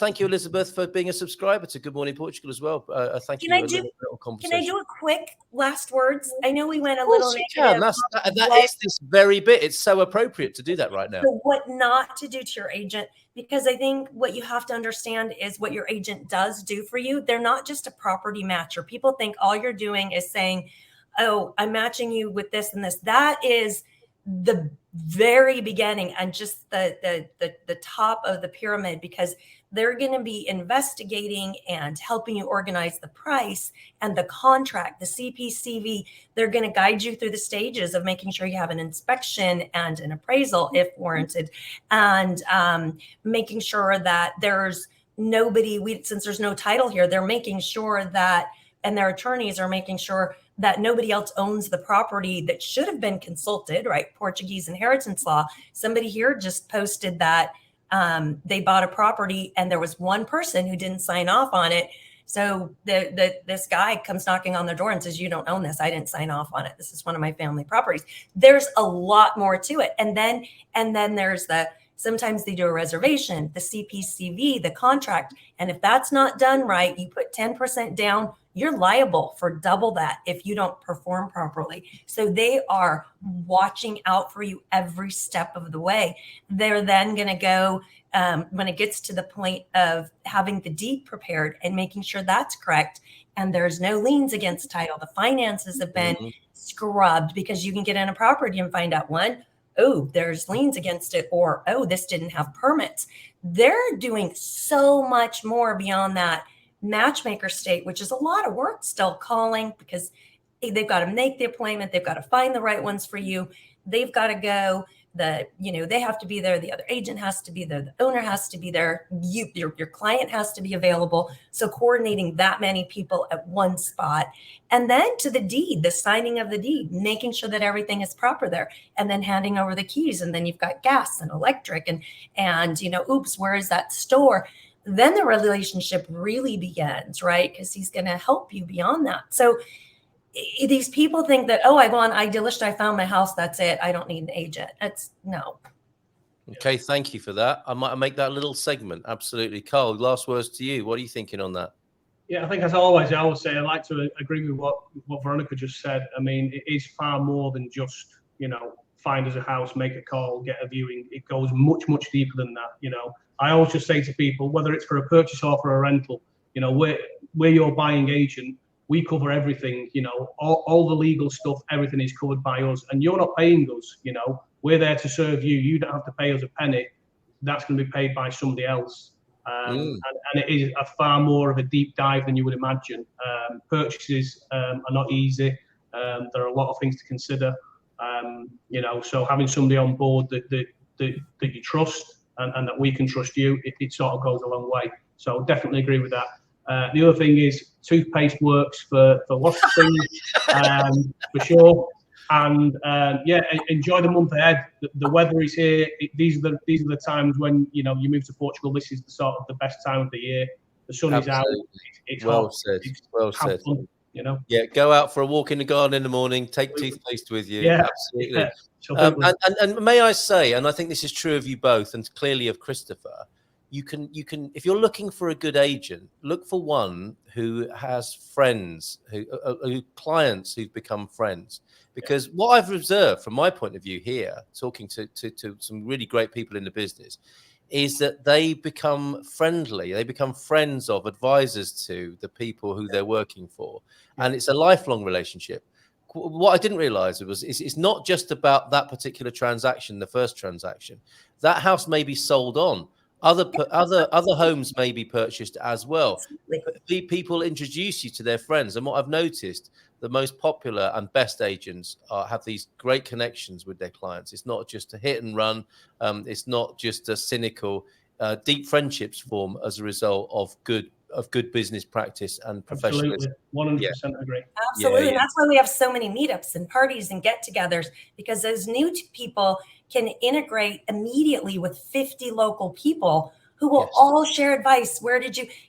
thank you, Elizabeth, for being a subscriber to Good Morning Portugal as well. Thank you. Can I do a quick last words? I know we went a little negative. That is this very bit. It's so appropriate to do that right now. So what not to do to your agent, because I think what you have to understand is what your agent does do for you. They're not just a property matcher. People think all you're doing is saying, oh, I'm matching you with this and this. That is the very beginning and just the top of the pyramid, because they're going to be investigating and helping you organize the price and the contract, the CPCV. They're going to guide you through the stages of making sure you have an inspection and an appraisal if warranted, and making sure that there's nobody, since there's no title here, they're making sure that, and their attorneys are making sure that nobody else owns the property that should have been consulted, right? Portuguese inheritance law. Somebody here just posted that they bought a property and there was one person who didn't sign off on it. So this guy comes knocking on their door and says, you don't own this. I didn't sign off on it. This is one of my family properties. There's a lot more to it. And then there's sometimes they do a reservation, the CPCV, the contract. And if that's not done right, you put 10% down, you're liable for double that if you don't perform properly. So they are watching out for you every step of the way. They're then going to go, when it gets to the point of having the deed prepared and making sure that's correct, and there's no liens against title, the finances have been scrubbed, because you can get in a property and find out, one, oh, there's liens against it, or, oh, this didn't have permits. They're doing so much more beyond that matchmaker state, which is a lot of work still, calling, because they've got to make the appointment. They've got to find the right ones for you. They've got to go. They have to be there. The other agent has to be there. The owner has to be there. Your client has to be available. So coordinating that many people at one spot, and then to the deed, the signing of the deed, making sure that everything is proper there, and then handing over the keys. And then you've got gas and electric and oops, where is that store? Then the relationship really begins, right? Because he's going to help you beyond that. So these people think that, oh, I delisted, I found my house, that's it, I don't need an agent. No. Okay, thank you for that. I might make that little segment. Absolutely. Carl, last words to you. What are you thinking on that? Yeah, I think as always, I always say, I'd like to agree with what Veronica just said. I mean, it is far more than just, find us a house, make a call, get a viewing. It goes much, much deeper than that. I always just say to people, whether it's for a purchase or for a rental, we're your buying agent. We cover everything, all the legal stuff, everything is covered by us, and you're not paying us, we're there to serve you. You don't have to pay us a penny. That's going to be paid by somebody else. And it is a far more of a deep dive than you would imagine. Purchases are not easy. There are a lot of things to consider. So having somebody on board that you trust and that we can trust you, it sort of goes a long way. So definitely agree with that. The other thing is toothpaste works for lots of things, for sure. And enjoy the month ahead. The weather is here. These are the times when you move to Portugal. This is the best time of the year. The sun is out. It's well hot. said. Well said. Fun, Yeah, go out for a walk in the garden in the morning. Take toothpaste with you. Yeah, absolutely. Yeah, and may I say, and I think this is true of you both, and clearly of Christopher. You can, if you're looking for a good agent, look for one who has friends, who clients who've become friends. Because what I've observed from my point of view here, talking to some really great people in the business, is that they become friendly. They become friends of, advisors to the people who they're working for. And it's a lifelong relationship. What I didn't realize it's not just about that particular transaction, the first transaction. That house may be sold on. Other homes may be purchased as well. People introduce you to their friends. And what I've noticed, the most popular and best agents have these great connections with their clients. It's not just a hit and run. It's not just a cynical. Deep friendships form as a result of good business practice and professionalism. 100% agree. Absolutely. And that's why we have so many meetups and parties and get-togethers, because those new people can integrate immediately with 50 local people who will all share advice.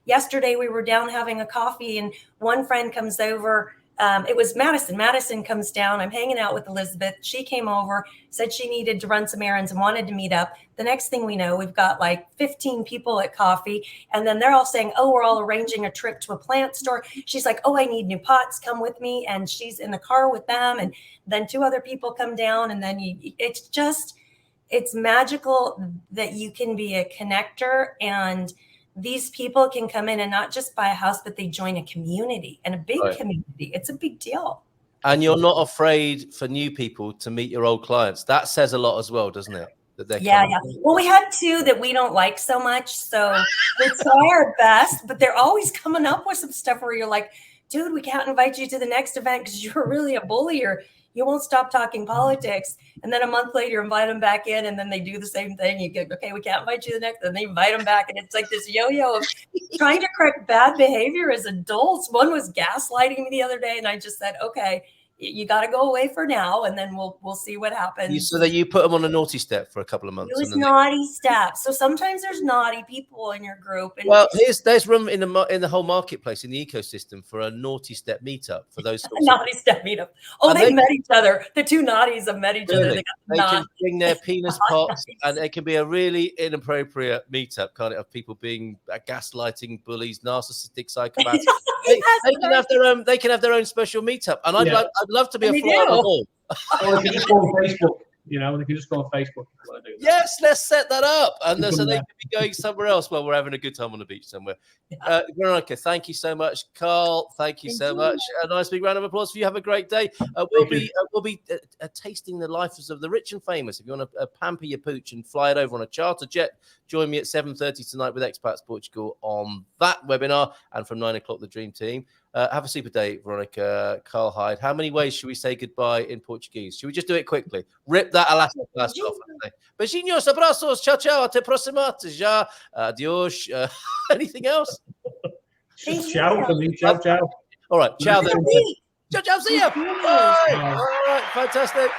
Yesterday we were down having a coffee and one friend comes over it was Madison. Madison comes down. I'm hanging out with Elizabeth. She came over, said she needed to run some errands and wanted to meet up. The next thing we know, we've got like 15 people at coffee. And then they're all saying, oh, we're all arranging a trip to a plant store. She's like, oh, I need new pots. Come with me. And she's in the car with them. And then 2 other people come down. And then it's magical that you can be a connector, and these people can come in and not just buy a house, but they join a community, and a big community. It's a big deal. And you're not afraid for new people to meet your old clients. That says a lot as well, doesn't it? That they're Well, we had 2 that we don't like so much, so we try our best, but they're always coming up with some stuff where you're like, dude, we can't invite you to the next event because you're really a bully, or you won't stop talking politics. And then a month later, invite them back in, and then they do the same thing. You get, okay, we can't invite you the next, and they invite them back. And it's like this yo-yo of trying to correct bad behavior as adults. One was gaslighting me the other day, and I just said, okay, you got to go away for now, and then we'll see what happens. So that you put them on a naughty step for a couple of months. It was naughty steps. So sometimes there's naughty people in your group. And well, there's room in the whole marketplace, in the ecosystem, for a naughty step meetup for those. Naughty step meetup. Oh, they met each other. The 2 naughties have met each other. They can bring their penis pots, and it can be a really inappropriate meetup, kind of people being gaslighting bullies, narcissistic psychopaths. They can have their own special meetup, and I'd love to be a fly on the wall. Or they can just go on Facebook. You know, they can just go on Facebook if you want to do that. Yes, let's set that up. And so they could be going somewhere else while we're having a good time on the beach somewhere. Veronica, thank you so much. Carl, thank you so much. A nice big round of applause for you. Have a great day. We'll be tasting the lives of the rich and famous. If you want to pamper your pooch and fly it over on a charter jet, join me at 7:30 tonight with Expats Portugal on that webinar. And from 9 o'clock, the Dream Team. Have a super day, Veronica. Carl, Hyde. How many ways should we say goodbye in Portuguese? Should we just do it quickly? Rip that elastic blast off. Beijinhos, abrazos, ciao, ciao, até próxima, já, adiós. Anything else? Ciao, ciao, ciao. All right, ciao then. Ciao, ciao, see you. Bye. All right, fantastic.